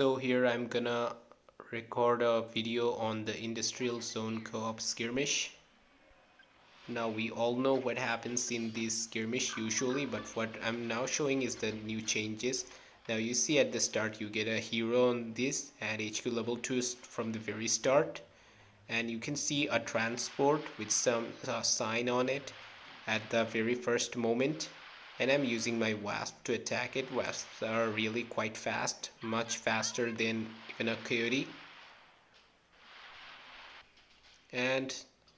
So here I'm gonna record a video on the industrial zone co-op skirmish. Now we all know what happens in this skirmish usually, but what I'm now showing is the new changes. Now you see at the start you get a hero on this and HQ level 2 from the very start, and you can see a transport with some sign on it at the very first moment, and I'm using my wasp to attack it. Wasps are really quite fast, much faster than even a coyote, and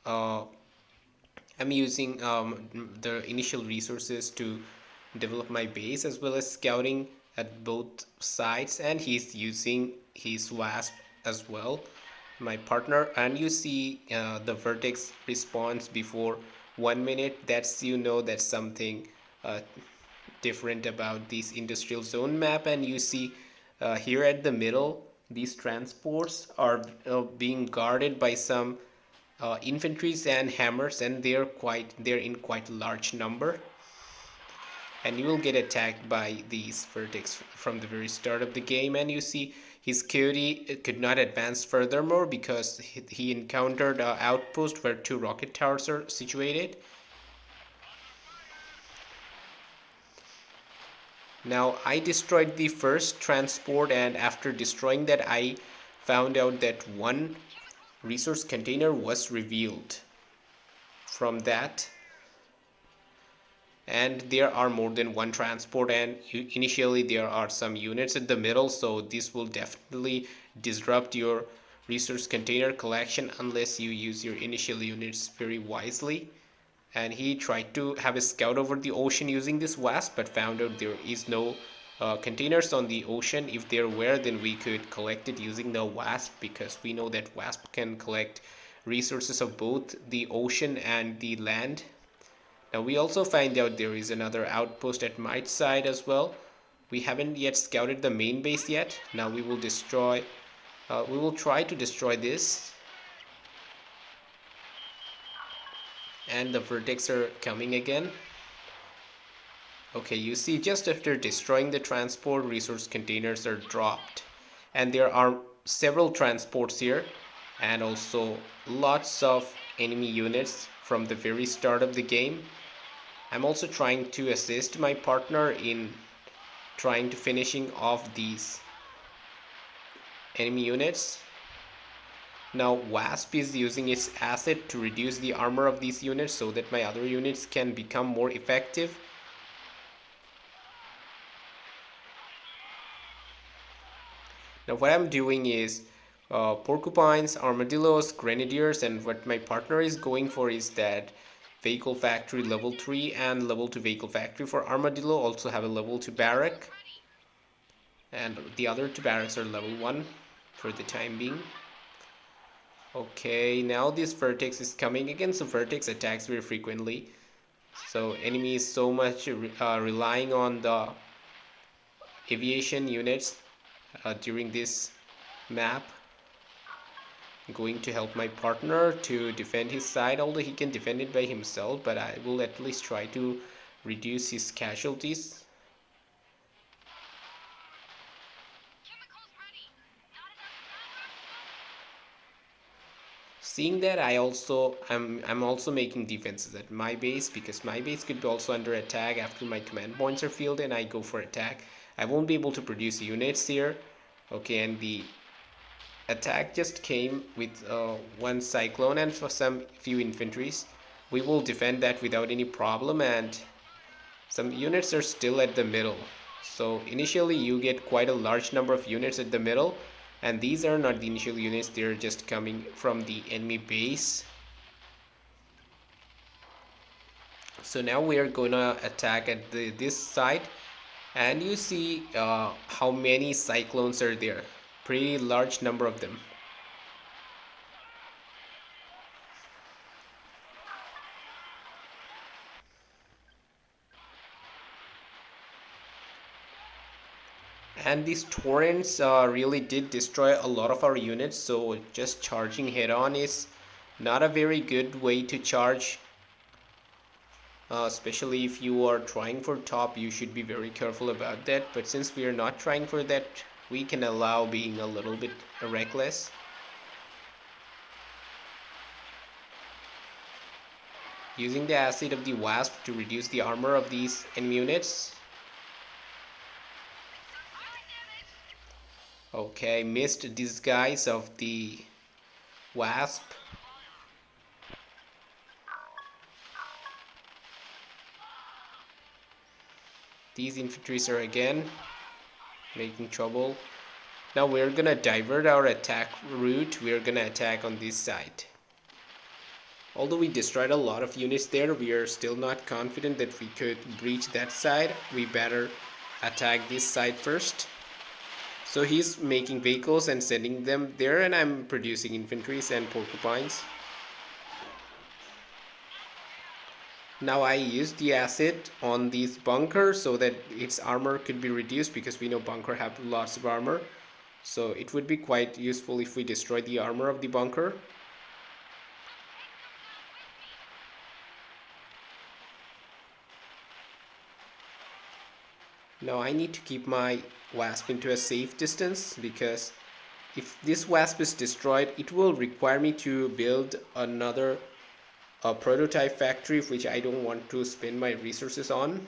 I'm using the initial resources to develop my base as well as scouting at both sides, and he's using his wasp as well, my partner. And you see the vertex response before 1 minute. That's, you know, that's something uh, different about this industrial zone map. And you see here at the middle, these transports are being guarded by some infantries and hammers, and they're in quite large number, and you will get attacked by these vertex from the very start of the game. And you see his coyote could not advance furthermore because he encountered an outpost where two rocket towers are situated. Now I destroyed the first transport, and after destroying that I found out that one resource container was revealed from that, and there are more than one transport, and initially there are some units at the middle, so this will definitely disrupt your resource container collection unless you use your initial units very wisely. And he tried to have a scout over the ocean using this wasp, but found out there is no containers on the ocean. If there were, then we could collect it using the wasp, because we know that wasp can collect resources of both the ocean and the land. Now we also find out there is another outpost at my side as well. We haven't yet scouted the main base yet. Now we will try to destroy this. And the vertex are coming again. Okay, you see just after destroying the transport, resource containers are dropped. And there are several transports here, and also lots of enemy units from the very start of the game. I'm also trying to assist my partner in trying to finishing off these enemy units. Now Wasp is using its asset to reduce the armor of these units so that my other units can become more effective. Now what I'm doing is porcupines, armadillos, grenadiers, and what my partner is going for is that vehicle factory level 3 and level 2 vehicle factory for armadillo. Also have a level 2 barrack, and the other two barracks are level 1 for the time being. Okay, now this vertex is coming again, so vertex attacks very frequently. So enemy is so much relying on the aviation units during this map. I'm going to help my partner to defend his side, although he can defend it by himself, but I will at least try to reduce his casualties. Seeing that, I'm also making defenses at my base, because my base could be also under attack after my command points are filled and I go for attack. I won't be able to produce units here. Okay, and the attack just came with one cyclone and for some few infantries. We will defend that without any problem, and some units are still at the middle. So initially you get quite a large number of units at the middle, and these are not the initial units, they're just coming from the enemy base. So now we are gonna attack at this side, and you see how many cyclones are there. Pretty large number of them. And these torrents really did destroy a lot of our units, so just charging head on is not a very good way to charge, especially if you are trying for top. You should be very careful about that, but since we are not trying for that, we can allow being a little bit reckless. Using the acid of the wasp to reduce the armor of these enemy units. Okay, missed disguise of the wasp. These infantries are again making trouble. Now we're gonna divert our attack route. We're gonna attack on this side. Although we destroyed a lot of units there, we are still not confident that we could breach that side. We better attack this side first. So he's making vehicles and sending them there, and I'm producing infantries and porcupines. Now I used the acid on these bunkers so that its armor could be reduced, because we know bunker have lots of armor. So it would be quite useful if we destroy the armor of the bunker. Now I need to keep my wasp into a safe distance, because if this wasp is destroyed, it will require me to build another prototype factory, which I don't want to spend my resources on.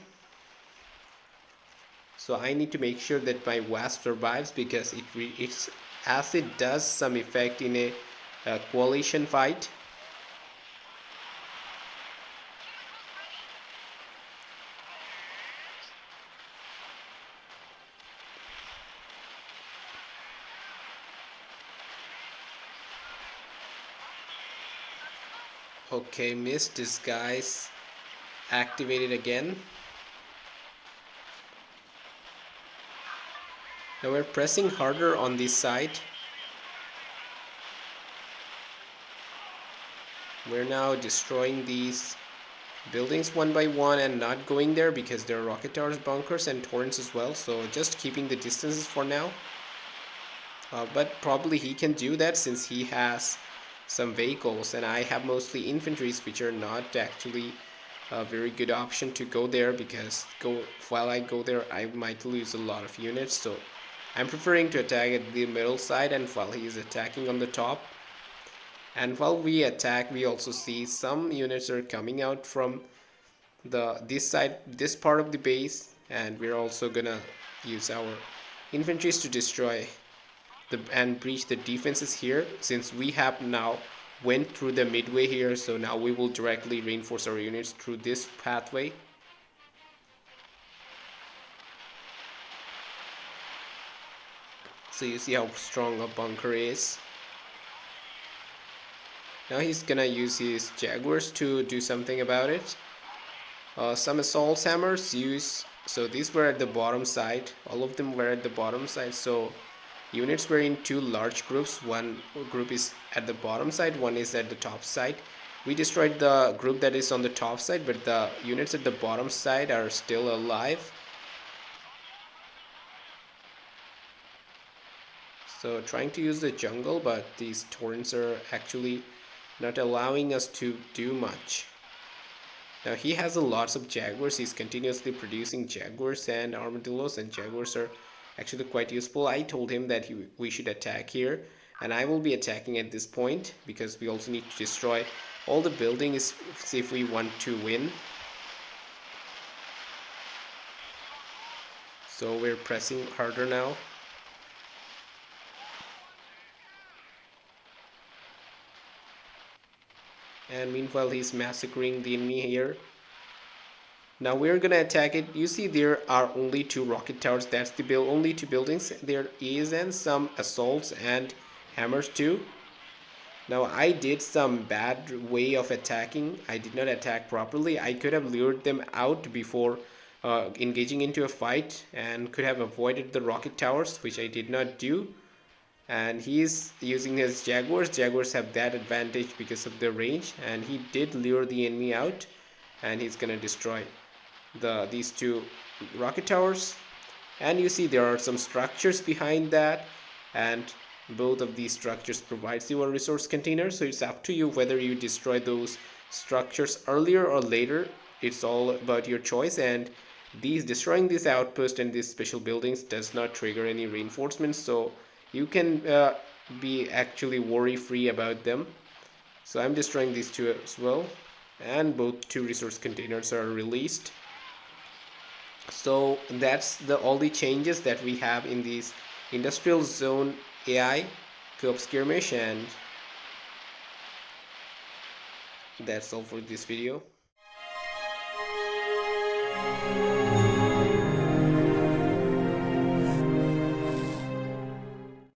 So I need to make sure that my wasp survives, because its acid does some effect in a coalition fight. Okay, missed disguise activated again. Now we're pressing harder on this side. We're now destroying these buildings one by one and not going there, because there are rocket towers, bunkers, and torrents as well. So just keeping the distances for now. But probably he can do that since he has some vehicles, and I have mostly infantries, which are not actually a very good option to go there, because while I go there I might lose a lot of units. So I'm preferring to attack at the middle side, and while he is attacking on the top. And while we attack, we also see some units are coming out from this side, this part of the base, and we're also gonna use our infantries to destroy and breach the defenses here, since we have now went through the midway here. So now we will directly reinforce our units through this pathway. So you see how strong a bunker is. Now he's gonna use his jaguars to do something about it. Some assault hammers so these were at the bottom side. All of them were at the bottom side. So units were in two large groups. One group is at the bottom side, one is at the top side. We destroyed the group that is on the top side, but the units at the bottom side are still alive. So trying to use the jungle, but these torrents are actually not allowing us to do much. Now he has lots of jaguars. He's continuously producing jaguars and armadillos, and jaguars are actually quite useful. I told him that we should attack here, and I will be attacking at this point, because we also need to destroy all the buildings if we want to win. So we're pressing harder now. And meanwhile he's massacring the enemy here. Now we're gonna attack it. You see there are only two rocket towers. That's the only two buildings there is, and some assaults and hammers too. Now I did some bad way of attacking. I did not attack properly. I could have lured them out before engaging into a fight, and could have avoided the rocket towers, which I did not do. And he's using his jaguars. Jaguars have that advantage because of their range, and he did lure the enemy out, and he's gonna destroy these two rocket towers. And you see there are some structures behind that, and both of these structures provides you a resource container. So it's up to you whether you destroy those structures earlier or later. It's all about your choice, and these destroying this outpost and these special buildings does not trigger any reinforcements, so you can be actually worry free about them. So I'm destroying these two as well, and both two resource containers are released. So that's the all the changes that we have in these industrial zone AI co-op skirmish, and that's all for this video.